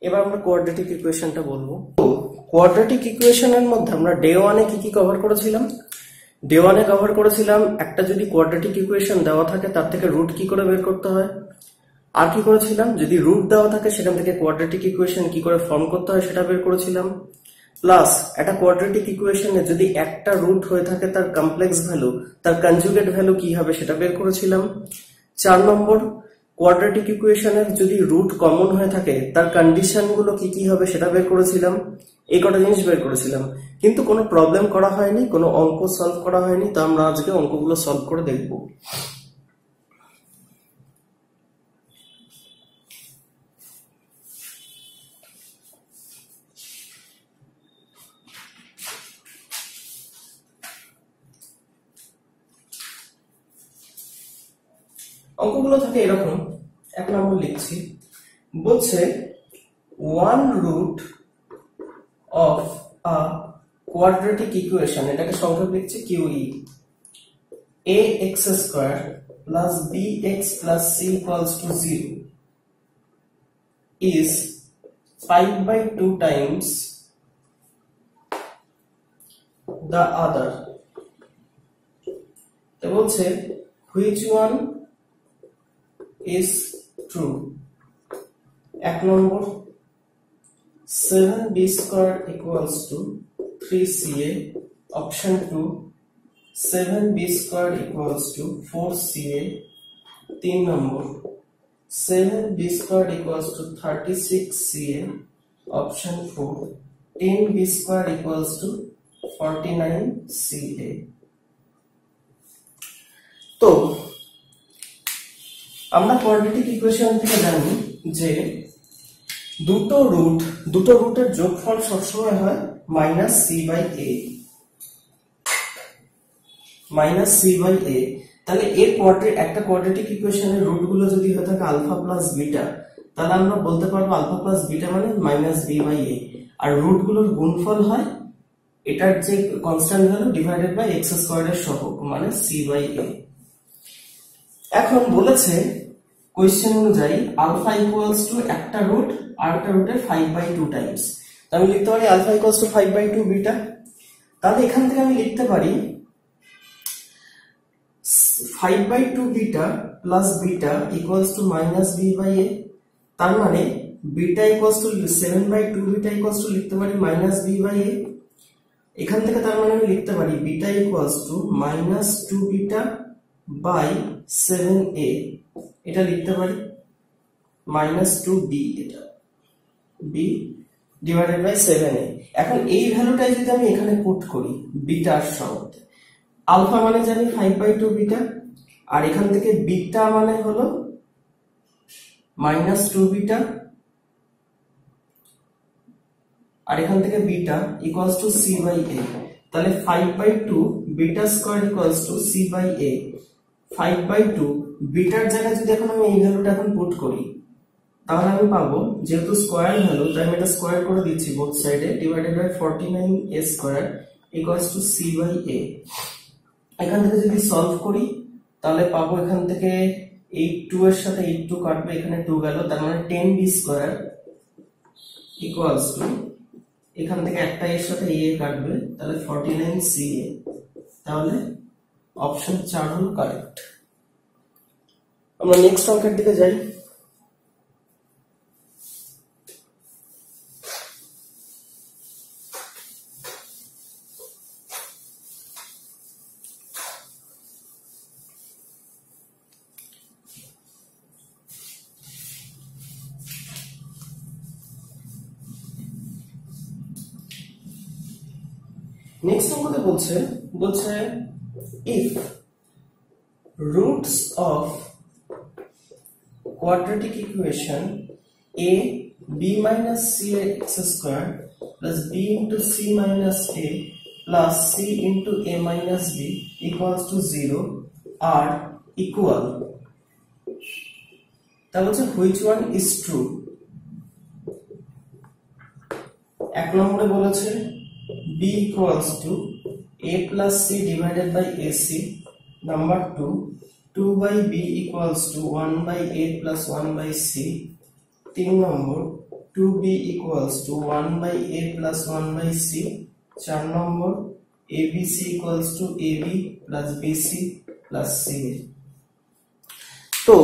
এবার আমরা কোয়াড্রেটিক ইকুয়েশনটা বলবো। তো কোয়াড্রেটিক ইকুয়েশনের মধ্যে আমরা ডে 1 এ কি কভার করেছিলাম? ডে 1 এ কভার করেছিলাম একটা যদি কোয়াড্রেটিক ইকুয়েশন দেওয়া থাকে তার থেকে রুট কি করে বের করতে হয়। আর কি করেছিলাম, যদি রুট দেওয়া থাকে সেখান থেকে কোয়াড্রেটিক ইকুয়েশন কি করে ফর্ম করতে হয় সেটা বের করেছিলাম। প্লাস একটা কোয়াড্রেটিক ইকুয়েশনে যদি একটা রুট হয়ে থাকে তার কমপ্লেক্স ভ্যালু, তার কনজুগেট ভ্যালু কি হবে সেটা বের করেছিলাম। 4 নম্বর, কোয়াড্রেটিক ইকুয়েশনের যদি রুট কমন হয়ে থাকে তার কন্ডিশন গুলো কি কি হবে সেটা বের করেছিলাম। এই কটা জিনিস বের করেছিলাম, কিন্তু কোনো প্রবলেম করা হয়নি, কোনো অঙ্ক সলভ করা হয়নি। তো আমরা আজকে অঙ্কগুলো সলভ করে দেখব। অঙ্কগুলো থাকে এরকম। 1 নম্বর লিখছি, বলছে 1 root of a quadratic equation, এটাকে সংক্ষেপ লিখছি QE, ax square plus bx plus c equals to 0 is 5/2 times the other। তো বলছে which one is true। 1 number 7b square equals to 3ca, option 2 7b square equals to 4ca, 3 number 7b square equals to 36ca, option 4 10b square equals to 49ca। তো আমরা quadratic equation থেকে জানি যে দুটো রুটের যোগফল সবসময় হয় -c/a। তাহলে এর একটা কোয়াড্রেটিক ইকুয়েশনের রুট গুলো যদি হয়ে থাকে আলফা প্লাস বিটা, তাহলে আমরা বলতে পারবো আলফা প্লাস বিটা মানে -b/a। আর রুট গুলোর গুণফল হয় এটার যে constant value divided by x স্কয়ারের সহগ মানে c/a। এখন বলেছে কোয়েশ্চেন অনুযায়ী আলফা ইকুয়ালস টু একটা রুট আর একটা রুটের 5/2 টাইমস। আমি লিখতে পারি আলফা ইকুয়ালস টু 5/2 বিটা। তাহলে এখান থেকে আমি লিখতে পারি 5/2 beta plus beta equals two -b/a। তার মানে beta equals two 7/2 beta equals two লিখতে পারি -b/a। এখান থেকে তার মানে আমি লিখতে পারি beta equals to -2 beta by 7a, এটা লিখতে পারি -2b, এটা b ডিভাইডেড বাই 7a। এখন এই ভ্যালুটাই যদি আমি এখানে পুট করি বিটার সঙ্গে, আলফা মানে জানি 5/2 বিটা, আর এখান থেকে বিটা মানে হলো -2 বিটা, আর এখান থেকে বিটা ইকুয়ালস টু c/a। তাহলে 5/2 beta square equals to c/a। 5/2 বিটার জায়গায় যদি এখন আমি এই ভ্যালুটা এখন পুট করি, তাহলে আমি পাবো যেহেতু স্কয়ার ভ্যালু তাই আমি এটা স্কয়ার করে দিচ্ছি বোথ সাইডে, divided by 49a square equals to c/a। এখান থেকে যদি সলভ করি তাহলে পাবো এখান থেকে 8 এর সাথে 8 কাটবে, এখানে 2 গেল, তার মানে 10b স্কয়ার ইকুয়ালস টু, এখান থেকে একটা এর সাথে a কাটবে, তাহলে 49ca। তাহলে অপশন 4 হলো কারেক্ট। আমরা নেক্সট অঙ্কের দিকে যাই। নেক্সট অঙ্কতে বলছে if roots of quadratic equation a b minus c x square plus b into c minus a plus c into a minus b equals to 0 are equal, তাহলে হচ্ছে which one is true। 1 নম্বরে বলেছে b equals to a plus c divided by ac। Number 2, 2 by b equals to 1 by a plus 1 by c। 3 number 2b equals to 1 by a plus 1 by c। 4 number abc equals to ab plus bc plus ca। তো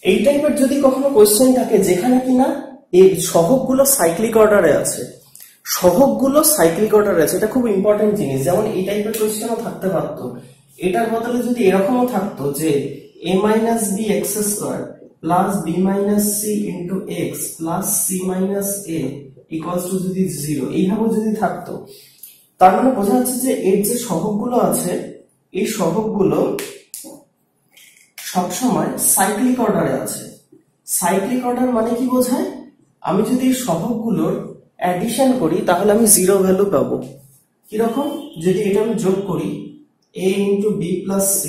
এই টাইপের যদি কখনো question থাকে যেখানে কিনা এই সহগগুলো cyclic অর্ডারে আছে, সহগগুলো সাইক্লিক অর্ডারে আছে, এটা খুব ইম্পর্টেন্ট জিনিস। যেমন এই টাইপের কোশ্চেনও থাকতে পারতো, এটার বদলে যদি এরকমও থাকতো যে a minus b x square plus b minus c into x plus c minus a equals to যদি 0, এইভাবে যদি থাকতো, তার মানে বোঝা যাচ্ছে যে এর যে সহগগুলো আছে এই সহগগুলো সবসময় সাইক্লিক অর্ডারে আছে। সাইক্লিক অর্ডার মানে কি বোঝায়? আমি যদি সহগগুলোর অ্যাডিশন করি তাহলে আমি 0 ভ্যালু পাবো। কিরকম? যদি এটা আমি যোগ করি a into b plus c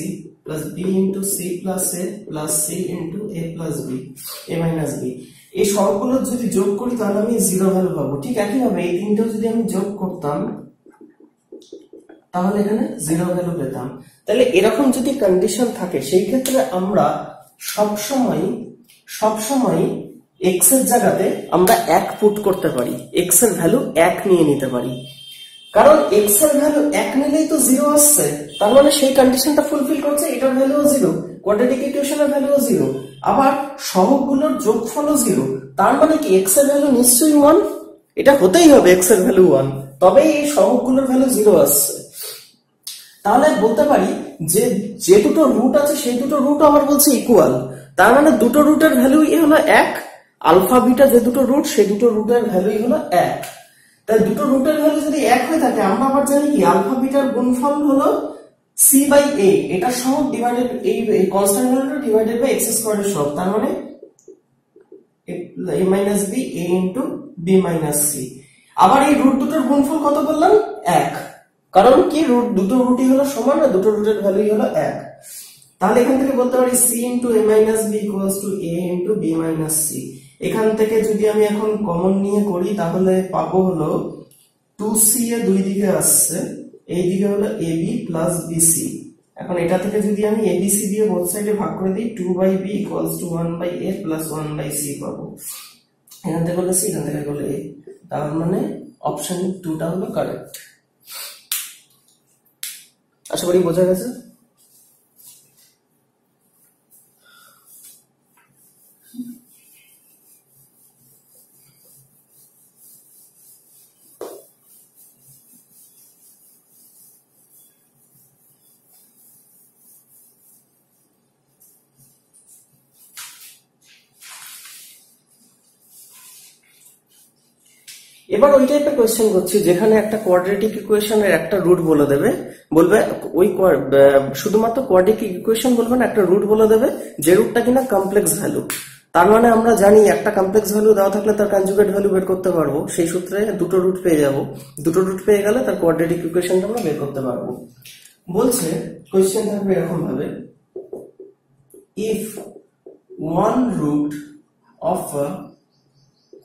plus b into c plus a plus c into a plus b, a minus b, এই সবগুলো যদি যোগ করি তাহলে আমি 0 ভ্যালু পাবো। ঠিক একইভাবে এই তিনটাও যদি আমি যোগ করতাম তাহলে এখানে 0 ভ্যালু পেতাম। তাহলে এরকম যদি কন্ডিশন থাকে সেই ক্ষেত্রে আমরা সবসময় x এর জায়গাতে আমরা 1 পুট করতে পারি, x এর ভ্যালু 1 নিয়ে নিতে পারি। কারণ x এর ভ্যালু 1 নিলেই তো 0 আসছে, তার মানে সেই কন্ডিশনটা ফুলফিল করছে, এটার ভ্যালুও 0, কোয়াড্রেটিক ইকুয়েশনের ভ্যালুও 0, আবার সহগগুলোর যোগফলও 0, তার মানে কি x এর ভ্যালু নিশ্চয়ই 1, এটা হতেই হবে x এর ভ্যালু 1, তবেই এই সহগগুলোর ভ্যালু 0 আসছে। তাহলে বলতে পারি যে দুটো রুট আছে সেই দুটো রুট আবার বলছে ইকুয়াল, তার মানে দুটো রুটের ভ্যালুই হলো 1, আলফা বিটা যে দুটো রুট সেই দুটো রুটের ভ্যালুই হলো 1। তাই দুটো রুটের ভ্যালু যদি 1 হয়ে থাকে আমরা আবার জানি কি আলফা বিটার গুণফল হলো c বাই a, এটা সহগ ডিভাইডেড এই কনস্ট্যান্ট ভ্যালুটা ডিভাইডেড বাই x স্কয়ারের সহগ, তার মানে a minus b a into b minus c। আবার এই রুট দুটোর গুণফল কত বললাম? 1, কারণ কি দুটো রুটই হলো সমান আর দুটো রুটের ভ্যালুই হলো 1। তাহলে এখান থেকে বলতে পারি c into a minus b equals to a into b minus c। এখান থেকে যদি আমি এখন কমন নিয়ে করি তাহলে পাবো হলো 2c এ দুই দিকে আসছে, এই দিকে হলো ab plus bc। এখন এটা থেকে যদি আমি abc দিয়ে বোথ সাইডে ভাগ করে দিই 2 by b equals to 1 by a plus 1 by c পাবো। এখান থেকে হলো c, এখান থেকে হলো a, তার মানে অপশন 2 টা হলো কারেক্ট। আশা করি বোঝা গেছে। এবার ওই টাইপের কোয়েশ্চেন করছি যেখানে একটা কোয়াড্রেটিক ইকুয়েশনের একটা রুট বলে দেবে, বলবে ওই শুধুমাত্র কোয়াড্রেটিক ইকুয়েশন বলবে না, একটা রুট বলে দেবে যে রুটটা কিনা কমপ্লেক্স ভ্যালু। তার মানে আমরা জানি একটা কমপ্লেক্স ভ্যালু দেওয়া থাকলে তার কনজুগেট ভ্যালু বের করতে পারবো, সেই সূত্রে দুটো রুট পেয়ে যাব, দুটো রুট পেয়ে গেলে তার কোয়াড্রেটিক ইকুয়েশনটা আমরা বের করতে পারবো। বলছে কোয়েশ্চেন থাকবে এরকম ভাবে, if one root of a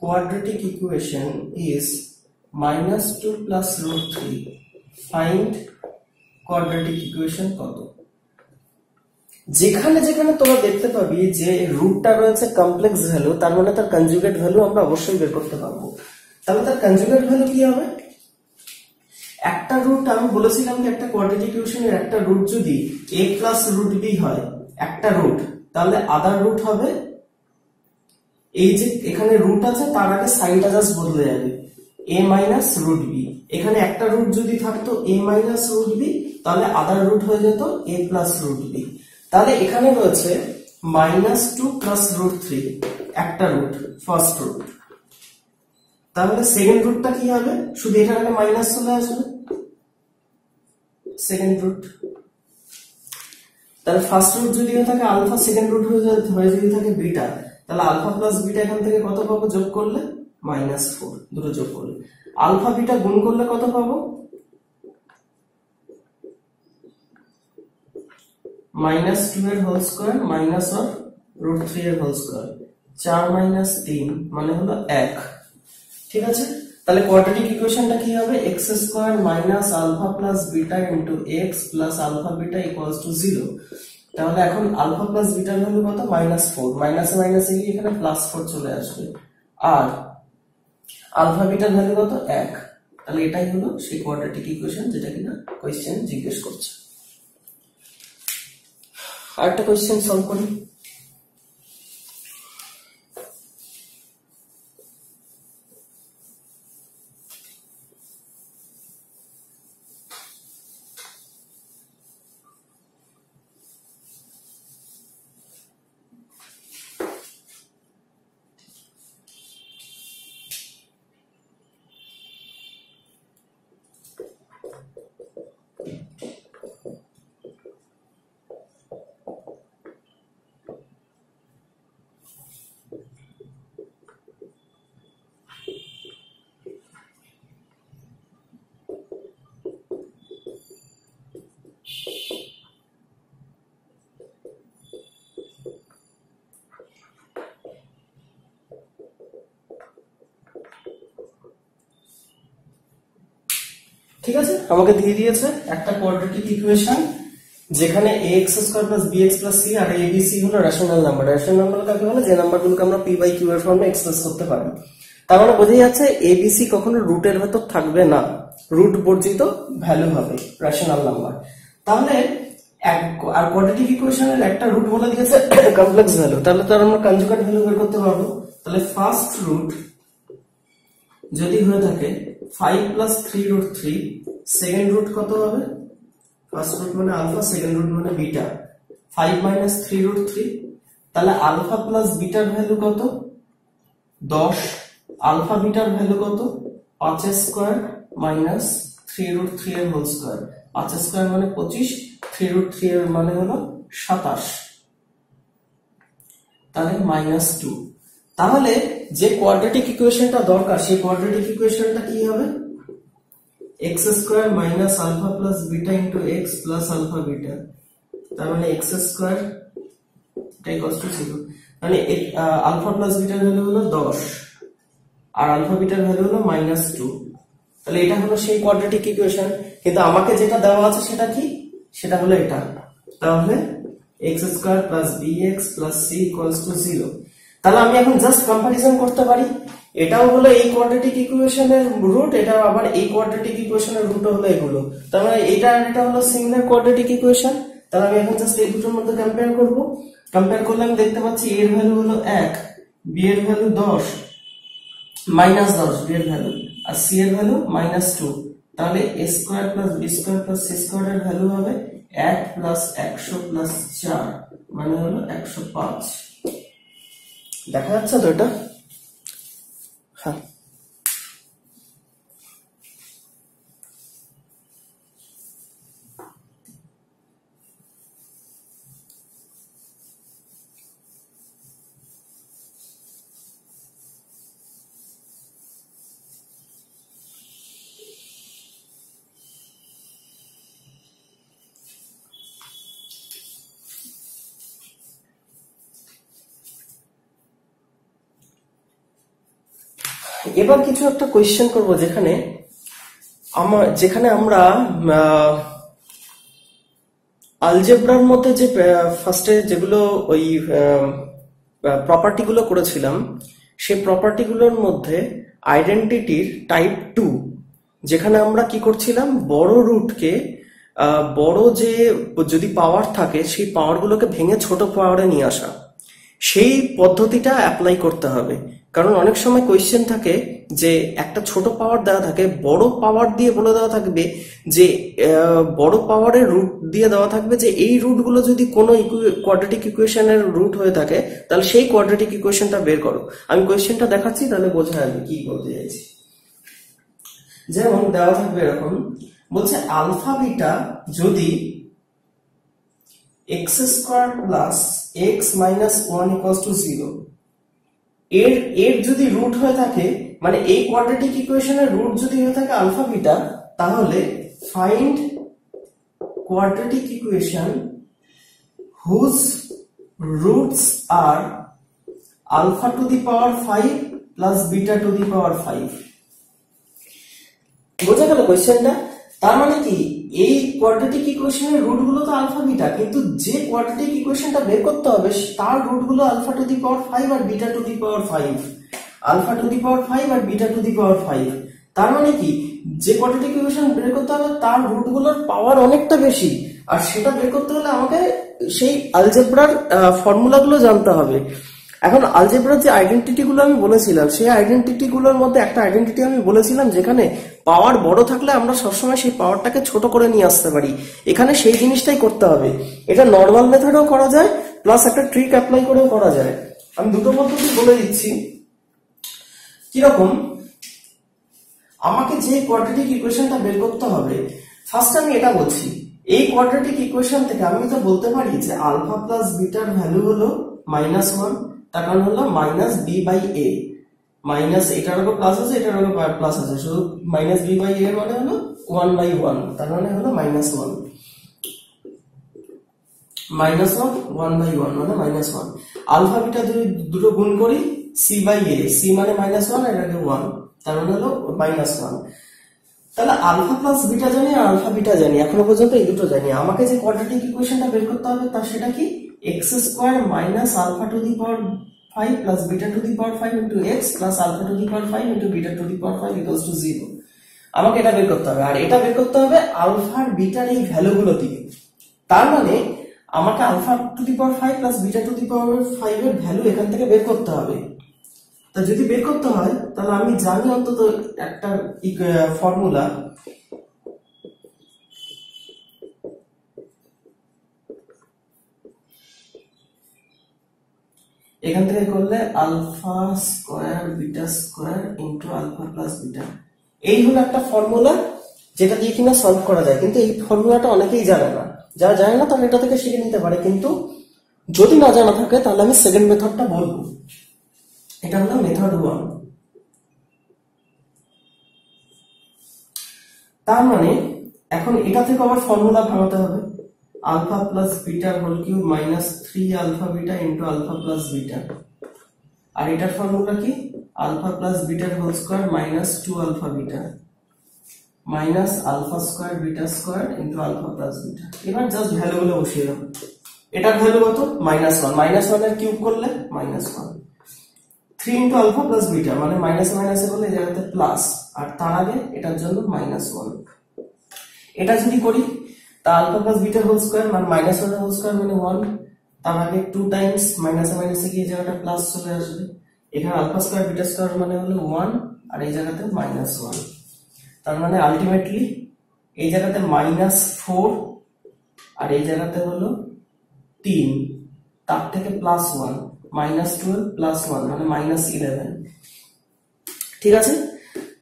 quadratic equation is minus 2 plus root 3, find quadratic equation কত। যেখানে যেখানে তোমরা দেখতে পাবি যে রুটটা রয়েছে কমপ্লেক্স ভ্যালু, তার মানে তার কনজুগেট ভ্যালু আমরা অবশ্যই বের করতে পারবো। তাহলে তার কনজুগেট ভ্যালু কি হবে? একটা রুট আমি বলেছিলাম যে একটা কোয়াড্রেটিক ইকুয়েশনের একটা রুট যদি a plus root b হয় একটা রুট, তাহলে আদার রুট হবে এই যে এখানে রুট আছে তার আগে সাইনটা জাস্ট বদলে যাবে a minus root b। এখানে একটা রুট যদি থাকতো a minus root b তাহলে আদার রুট হয়ে যেত a plus root b। তাহলে এখানে রয়েছে -2 plus root 3 একটা রুট, ফার্স্ট রুট। তাহলে সেকেন্ড রুটটা কি হবে? শুধু এখানে একটা মাইনাস চলে আসবে, সেকেন্ড রুট। তাহলে ফার্স্ট রুট যদি থাকে আলফা, সেকেন্ড রুট হয়ে যদি থাকে বিটা, তাহলে আলফা প্লাস বিটা এখান থেকে কত পাবো যোগ করলে? -4, দুটো যোগ করলে। আলফা বিটা গুণ করলে কত পাবো? -2 এর হোল স্কয়ার মাইনাস অফ √3 এর হোল স্কয়ার, 4 - 3 মানে হলো 1। ঠিক আছে, তাহলে কোয়াড্রেটিক ইকুয়েশনটা কি হবে? x square minus alpha plus beta into x plus alpha beta equals to 0। তাহলে এখন আলফা প্লাস বিটার ভ্যালু কত -4, মাইনাসে মাইনাসে গিয়ে এখানে +4 চলে আসবে, আর আলফা বিটার ভ্যালু কত 1। তাহলে এটাই হলো সেই কোয়াড্রেটিক ইকুয়েশন যেটা কিনা কোশ্চেন জিজ্ঞেস করছে। আরেকটা কোশ্চেন সলভ করি। ঠিক আছে, আমাকে দিয়ে দিয়েছে একটা কোয়াড্রেটিক ইকুয়েশন যেখানে ax square plus bx plus c আর abc হলো রেশনাল নাম্বার। রেশনাল নাম্বার কাকে বলে? যে নাম্বারগুলোকে আমরা p বাই q এর ফর্মে এক্সপ্রেস করতে পারি। তার মানে বোঝা যাচ্ছে abc কখনো রুটের ভেতর থাকবে না, রুট বর্জিত ভ্যালু হবে রেশনাল নাম্বার। তাহলে আর কোয়াড্রেটিক ইকুয়েশনের একটা রুট বলে দিয়েছে কমপ্লেক্স ভ্যালু, তাহলে তো আমরা কনজুগেট ভ্যালু বের করতে পারবো। তাহলে ফার্স্ট রুট যদি হয়ে থাকে 5 প্লাস 3√3, সেকেন্ড রুট কত হবে? ফার্স্ট রুট মানে আলফা, সেকেন্ড রুট মানে বিটা, 5 মাইনাস 3√3। তাহলে আলফা প্লাস বিটার ভ্যালু কত? 10। আলফা বিটার ভ্যালু কত? 5 স্কয়ার মাইনাস 3√3 এর হোল স্কয়ার। 5 স্কয়ার মানে 25, 3√3 এর মানে হলো 27, তাহলে -2। তাহলে যে কোয়াড্রেটিক ইকুয়েশনটা দরকার সেই কোয়াড্রেটিক ইকুয়েশনটা কি হবে? x square minus alpha plus beta into x plus alpha beta, তার মানে x স্কয়ার এটা ইকুয়ালস টু 0। মানে আলফা প্লাস বিটার ভ্যালু হলো 10 আর আলফা বিটার ভ্যালু হলো -2। তাহলে এটা হলো সেই কোয়াড্রেটিক ইকুয়েশন। কিন্তু আমাকে যেটা দেওয়া আছে সেটা কি? সেটা হলো এটা। তাহলে x square plus bx plus c equals to 0। তাহলে আমি এখন জাস্ট কম্পারিজন করতে পারি, এটাও হলো এই কোয়াড্রেটিক ইকুয়েশনের রুট, এটা আবার এই কোয়াড্রেটিক ইকুয়েশনের রুটও হলো এগুলো। তার মানে এটা আর এটা হলো সিমিলার কোয়াড্রেটিক ইকুয়েশন। তাহলে আমি এখন জাস্ট এই দুটোর মধ্যে কম্পেয়ার করব। কম্পেয়ার করলে আমি দেখতে পাচ্ছি a এর ভ্যালু হলো 1, b এর ভ্যালু 10 -10 b এর ভ্যালু, আর c এর ভ্যালু -2। তাহলে a square plus b square plus c square এর ভ্যালু হবে 1 প্লাস 100 প্লাস 4 মানে হলো 105। দেখা যাচ্ছে তো এটা? হ্যাঁ। এবার কিছু একটা কোয়েশ্চেন করব যেখানে আমরা আলজেব্রার মধ্যে যে ফার্স্টে যেগুলো ওই প্রপার্টি গুলো করেছিলাম সেই প্রপার্টি গুলোর মধ্যে আইডেন্টিটির টাইপ 2, যেখানে আমরা কি করছিলাম, বড় রুটকে বড় যে যদি পাওয়ার থাকে সেই পাওয়ার গুলোকে ভেঙে ছোট পাওয়ারে নিয়ে আসা, সেই পদ্ধতিটা অ্যাপ্লাই করতে হবে। কারণ অনেক সময় কোয়েশ্চেন থাকে যে একটা ছোট পাওয়ার দেওয়া থাকে, বড় পাওয়ার দিয়ে বলে দেওয়া থাকবে যে বড় পাওয়ারের রুট দিয়ে দেওয়া থাকবে যে এই রুটগুলো যদি কোনো কোয়াড্রেটিক ইকুয়েশনের রুট হয়ে থাকে তাহলে সেই কোয়াড্রেটিক ইকুয়েশনটা বের করো। আমি কোয়েশ্চেনটা দেখাচ্ছি, তাহলে বোঝা যাবে কি বলতে চাইছি। যেমন দেওয়া থাকবে এরকম, বলছে আলফা বিটা যদি x square plus x minus 1 equals to 0, এর যদি রুট হয়ে থাকে, মানে এই কোয়াড্রেটিক ইকুয়েশনের রুট যদি হয়ে থাকে আলফা বিটা, তাহলে find quadratic equation whose roots are alpha to the power 5 plus beta to the power 5। বোঝা গেল কোয়েশ্চেনটা? তার মানে কি এই কোয়াড্রেটিক ইকুয়েশনের রুট গুলো তো আলফা বিটা, কিন্তু যে কোয়াড্রেটিক ইকুয়েশনটা বের করতে হবে তার রুট গুলো আলফা টু দি পাওয়ার 5 আর beta to the power 5, alpha to the power 5 আর বিটা টু দি পাওয়ার 5। তার মানে কি যে কোয়াড্রেটিক ইকুয়েশন বের করতে হবে তার রুট গুলোর পাওয়ার অনেকটা বেশি, আর সেটা বের করতে হলে আমাকে সেই আলজেব্রার ফর্মুলা গুলো জানতে হবে। এখন আলজেব্রার যে আইডেন্টিটি গুলো আমি বলেছিলাম, সেই আইডেন্টিটি গুলোর মধ্যে একটা আইডেন্টিটি আমি বলেছিলাম যেখানে পাওয়ার বড় থাকলে আমরা সবসময় সেই পাওয়ারটাকে ছোট করে নিয়ে আসতে পারি, এখানে সেই জিনিসটাই করতে হবে। এটা নর্মাল মেথডেও করা যায়, প্লাস একটা ট্রিক অ্যাপ্লাই করেও করা যায়। আমি দুটো পদ্ধতি বলে দিচ্ছি কিরকম। আমাকে যে কোয়াড্রেটিক ইকুয়েশনটা বের করতে হবে, ফার্স্ট আমি এটা বলছি, এই কোয়াড্রেটিক ইকুয়েশন থেকে আমি তো বলতে পারি যে আলফা প্লাস বিটার ভ্যালু হলো -1, তার কারণ হলো -b/a, মাইনাস এটার উপর প্লাস আছে, এটার উপর প্লাস আছে, শুধু -b/a এর মানে হলো 1/1, তার মানে হলো -1, -1 মানে -1। আলফা বিটা দুটো গুণ করি c/a, c মানে -1 আর এটাকে 1, তার মানে হলো -1। তাহলে আলফা প্লাস বিটা জানি আর আলফা বিটা জানি, এখনো পর্যন্ত এই দুটো জানি। আমাকে যে কোয়াড্রেটিক ইকুয়েশনটা বের করতে হবে তার সেটা কি, x² minus alpha to the power 5 plus beta to the power 5 into x plus alpha to the power 5 into beta to the power 5 equals to 0। আমাকে এটা বের করতে হবে, আর এটা বের করতে হবে আলফা আর বিটার এই ভ্যালুগুলো দিয়ে। তার মানে আমাকে alpha to the power 5 plus beta to the power 5 এর ভ্যালু এখান থেকে বের করতে হবে। তা যদি বের করতে হয় তাহলে আমি জানি অন্তত একটা ফর্মুলা, এখান থেকে করলে alpha square beta square into alpha plus beta, এই হলো একটা ফর্মুলা যেটা দিয়ে কিনা সলভ করা যায়। কিন্তু এই ফর্মুলাটা অনেকেই জানে না, যারা জানে না তারা এটা থেকে শিখে নিতে পারে, কিন্তু যদি না জানা থাকে তাহলে আমি সেকেন্ড মেথডটা বলবো। এটা হলো মেথড 1। তার মানে এখন এটা থেকে আবার ফর্মুলা ভাঙাতে হবে, alpha plus beta whole cube minus 3 alpha beta into alpha plus beta, আর এটার ফর্মুলা কি, আলফা প্লাস বিটার whole square minus 2 alpha beta minus alpha square beta square into alpha plus beta. এবার জাস্ট ভ্যালুগুলো বসিয়ে দাও। এটার ভ্যালু কত, -1, -1 এর কিউব করলে -1, 3 ইনটু আলফা প্লাস বিটা মানে মাইনাস মাইনাসে করলে এই জায়গাতে প্লাস, আর তার আগে এটার জন্য -1। এটা যদি করি তা alpha plus beta whole square মানে -1 হোল স্কয়ার মানে 1, তার আগে 2 টাইমস মাইনাসে মাইনাসে গিয়ে জায়গাটা প্লাস চলে আসবে। এখানে আলফা স্কয়ার বিটা স্কয়ার মানে হলো 1 আর এই জায়গাতে -1, তার মানে আলটিমেটলি এই জায়গাতে -4 আর এই জায়গাতে হলো 3, তার থেকে +1 -12 +1 মানে -11। ঠিক আছে,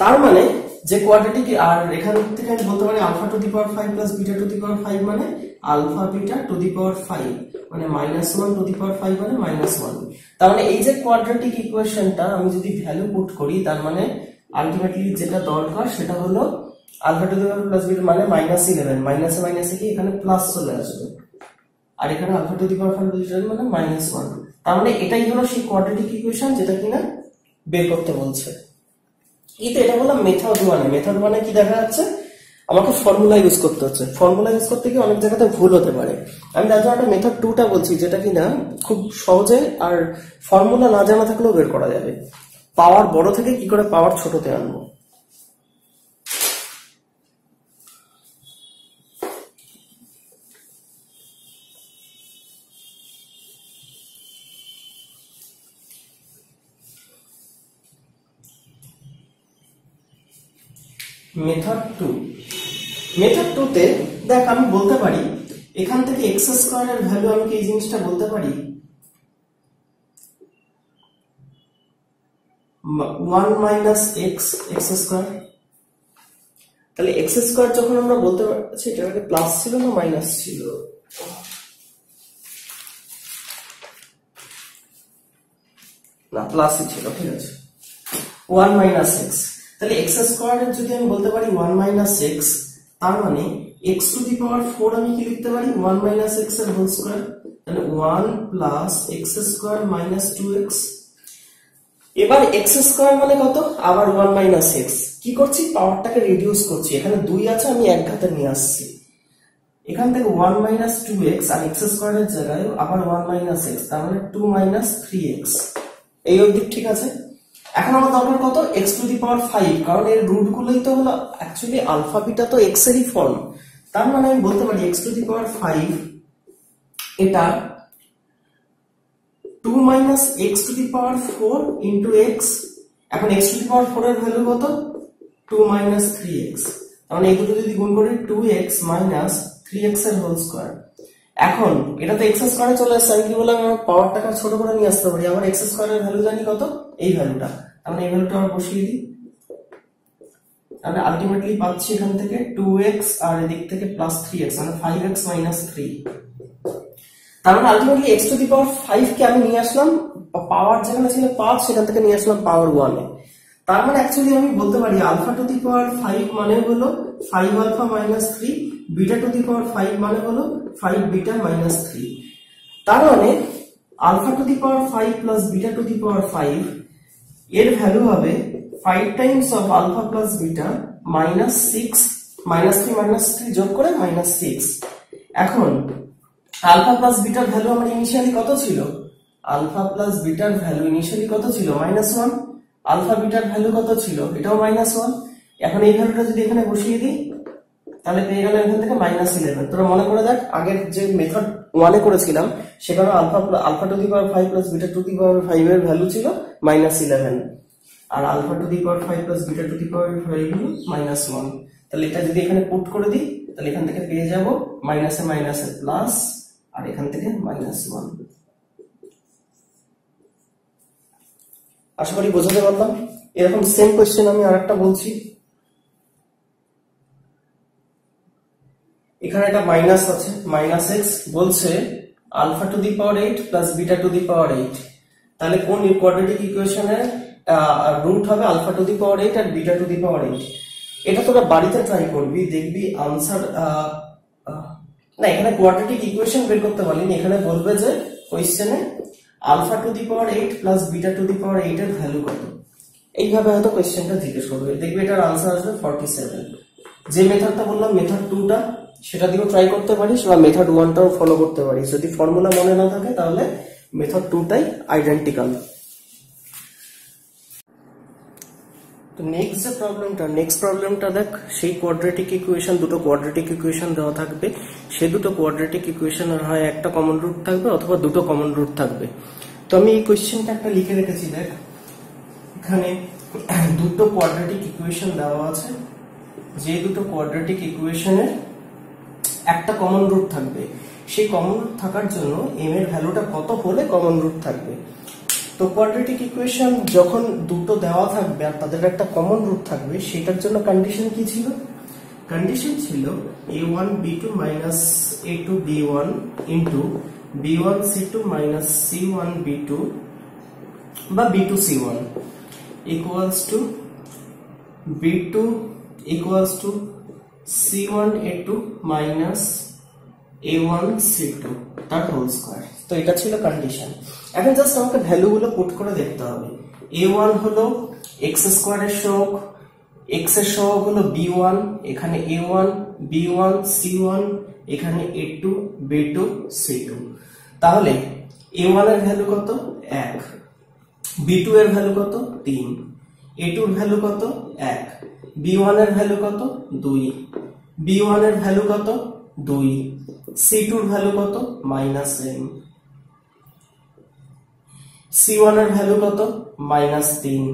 তার মানে যে কোয়াড্রেটিক, আর এখান থেকে আমি বলতে পারি alpha to the power 5 plus beta to the power 5 মানে alpha beta to the power 5 মানে -1 টু দি পাওয়ার 5 মানে -1। তার মানে এই যে কোয়াড্রেটিক ইকুয়েশনটা আমি যদি ভ্যালু পুট করি, তার মানে আলটিমেটলি যেটা দরকার সেটা হলো alpha to the power plus beta মানে -11, মাইনাসে মাইনাসে কি এখানে প্লাস চলে আসবে, আর এখানে আলফা টু দি পাওয়ার 5 মানে -1। তার মানে এটাই হলো সেই কোয়াড্রেটিক ইকুয়েশন যেটা কিনা বের করতে বলছে। কিন্তু এটা বললাম মেথড 1 এ। মেথড 1 এ কি দেখা যাচ্ছে, আমাকে ফর্মুলা ইউজ করতে হচ্ছে। ফর্মুলা ইউজ করতে গিয়ে অনেক জায়গাতে ভুল হতে পারে। আমি তার জন্য একটা মেথড 2টা বলছি যেটা কিনা খুব সহজে আর ফর্মুলা না জানা থাকলেও বের করা যাবে। পাওয়ার বড় থেকে কি করে পাওয়ার ছোটতে আনবো। মেথড 2, মেথড 2 তে দেখ আমি বলতে পারি এখান থেকে x² এর ভ্যালু আমি কি এই জিনিসটা বলতে পারি 1 - x² তাহলে x² যখন আমরা বলতে পারছি এটা কি প্লাস ছিল না মাইনাস ছিল, না প্লাসই ছিল। ঠিক আছে, 1 - x, তাহলে x² এর যদি আমি বলতে পারি 1 - x, তার মানে x টু দি পাওয়ার 4 আমি কি লিখতে পারি 1 - x এর হোল স্কয়ার, তাহলে 1 + x² - 2x। এবার x² মানে কত, আবার 1 - x, কি করছি, পাওয়ারটাকে রিডিউস করছি। এখানে 2 আছে, আমি এক ঘাতে নিয়ে আসছি। এখান থেকে 1 মাইনাস 2x আর x স্কয়ারের জায়গায় আবার 1 মাইনাস x, তার মানে 2 মাইনাস 3x। এই অবধি ঠিক আছে। এখন আমার দরকার কত, x টু দি পাওয়ার 5, কারণ এর রুট গুলোই তো হলো অ্যাকচুয়ালি আলফা বিটা তো x এরই ফর্ম। তার মানে আমি বলতে পারি x টু দি পাওয়ার 5 এটা 2 minus x two the power 4 into x। এখন x টু দি পাওয়ার 4 এর ভ্যালু কত, 2 মাইনাস 3x। তাহলে এই দুটো যদি গুণ করি 2x মাইনাস 3x এর হোল স্কয়ার। এখন এটা তো x স্কয়ারে চলে আসছে, আমি কি বললাম আমার পাওয়ারটাকে ছোট করে নিয়ে আসতে পারি। আমার x স্কয়ারের ভ্যালু জানি কত, এই ভ্যালুটা। তাহলে এই ভ্যালুটা আমরা বসিয়ে দিই। তাহলে আলটিমেটলি পাচ্ছি এখান থেকে 2x আর এদিক থেকে প্লাস 3x, মানে 5x মাইনাস 3। তার মানে ultimately x two the power 5 কে আমি নিয়ে আসলাম পাওয়ার যেখানে ছিল 5 সেখান থেকে নিয়ে আসলাম পাওয়ার 1 এ। তার মানে অ্যাকচুয়ালি আমি বলতে পারি আলফা টু দি পাওয়ার 5 মানে হলো 5 alpha minus 3, beta to the power 5 মানে হলো 5 বিটা মাইনাস 3। তার মানে alpha to the power 5 plus beta to the power 5 এর ভ্যালু হবে 5 times of alpha plus beta minus 6, minus 3 minus 3 যোগ করে মাইনাস 6। এখন আলফা প্লাস বিটার ভ্যালু আমার ইনিশিয়ালি কত ছিল, আলফা প্লাস বিটার ভ্যালু ইনিশিয়ালি কত ছিল, -1। আলফা বিটার ভ্যালু কত ছিল, এটাও -1। এখন এই ভ্যালুটা যদি এখানে বসিয়ে দিই তাহলে পেয়ে গেল এখান থেকে -11। তোরা মনে করে দেখ আগের যে মেথড 1 এ করেছিলাম সেখানে alpha to the power 5 plus beta to the power 5 এর ভ্যালু ছিল -11, আর alpha to the power 5 plus beta to the power 5 হলো -1। তাহলে এটা যদি এখানে পুট করে দিই তাহলে এখান থেকে পেয়ে যাব মাইনাসে মাইনাসে প্লাস, আর এখান থেকে -1। আশা করি বোঝাতে পারলাম। এরকম সেম কোশ্চেন আমি আরেকটা বলছি। এখানে একটা মাইনাস আছে, -x বলছে alpha to the power 8 plus beta to the power 8। তাহলে কোন কোয়াড্রেটিক ইকুয়েশনের রুট হবে আলফা টু দি পাওয়ার 8 আর বিটা টু দি পাওয়ার 8। এটা তোরা বাড়িতে ট্রাই করবি, দেখবি আনসার না, এখানে কোয়াড্রেটিক ইকুয়েশন বের করতে পারলিনি। এখানে বলবে যে কোশ্চেনে alpha to the power 8 plus beta to the power 8 এর ভ্যালু কত, এইভাবে হয়তো কোশ্চেনটা জিজ্ঞেস করবে। দেখবি এটার আনসার আসবে 47। যে মেথডটা বললাম মেথড 2টা সেটা দিয়েও ট্রাই করতে পারিস, বা মেথড 1টাও ফলো করতে পারিস। যদি ফর্মুলা মনে না থাকে তাহলে মেথড 2টাই আইডেন্টিক্যাল। তো নেক্সট প্রবলেমটা দেখ, সেই কোয়াড্রেটিক ইকুয়েশন, দুটো কোয়াড্রেটিক ইকুয়েশন দেওয়া থাকবে। সেই দুটো কোয়াড্রেটিক ইকুয়েশনের হয় একটা কমন রুট থাকবে অথবা দুটো কমন রুট থাকবে। তো আমি এই কোয়েশ্চেনটা একটা লিখে রেখেছি। দেখ এখানে দুটো কোয়াড্রেটিক ইকুয়েশন দেওয়া আছে, যে দুটো কোয়াড্রেটিক ইকুয়েশনের একটা কমন রুট থাকবে। সেই কমন রুট থাকার জন্য m এর ভ্যালুটা কত হলে কমন রুট থাকবে। তো কোয়াড্রেটিক ইকুয়েশন যখন দুটো দেওয়া থাকবে আর তাদের একটা কমন রুট থাকবে, সেটার জন্য কন্ডিশন কি ছিল, কন্ডিশন ছিল a1 b2 minus a2 b1 into b1 c2 minus c1 b2 বা b2 c1 equals to b2 equals to c1 a2 minus a1 c2 তার হোল স্কয়ার। তো এটা ছিল কন্ডিশন। এখন জাস্ট আমাকে ভ্যালু গুলো পুট করে দেখতে হবে। a1 হলো x স্কয়ারের সহগ, x এর সহগ হলো b1, এখানে a1 b1 c1, এখানে a2 b2 c2। তাহলে a1 এর ভ্যালু কত, 1, b2 এর ভ্যালু কত, 3, a2 এর ভ্যালু কত, 1, b1 এর ভ্যালু কত, 2, b1 এর ভ্যালু কত, 2, c2 এর ভ্যালু কত, -m, c1 এর ভ্যালু কত, -3,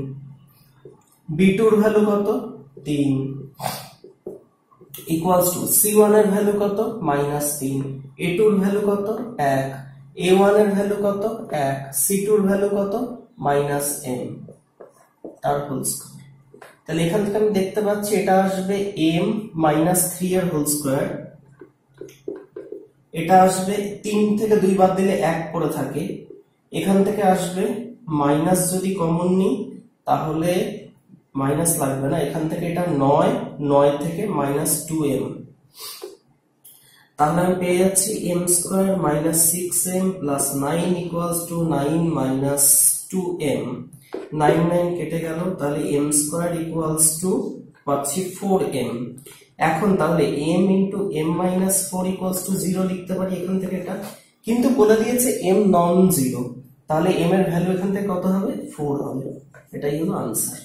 b2 এর ভ্যালু কত, 3, ইকুয়ালস টু c1 এর ভ্যালু কত, -3, a2 এর ভ্যালু কত, 1, a1 এর ভ্যালু কত, 1, c2 এর ভ্যালু কত, -m তার হোল স্কয়ার। তাহলে এখান থেকে আমি দেখতে পাচ্ছি এটা আসবে m -3 এর হোল স্কয়ার, এটা আসবে 3 থেকে 2 বাদ দিলে 1 পড়ে থাকে, এখান থেকে আসবে মাইনাস, যদি কমন নিই তাহলে মাইনাস লাগবে না, এখান থেকে এটা 9 থেকে -2m, তাহলে আমি পেয়ে যাচ্ছি m স্কয়ার -6m + 9 = 9 - 2m। 9 9 কেটে গেল, তাহলে m স্কয়ার ইকুয়ালস টু পাচ্ছি 4m। এখন তাহলে m into m minus 4 equals to 0 লিখতে পারি এখান থেকে এটা, কিন্তু বলে দিয়েছে m নন জিরো, তাহলে m এর ভ্যালু এখান থেকে কত হবে 4 হবে। এটাই হলো আনসার।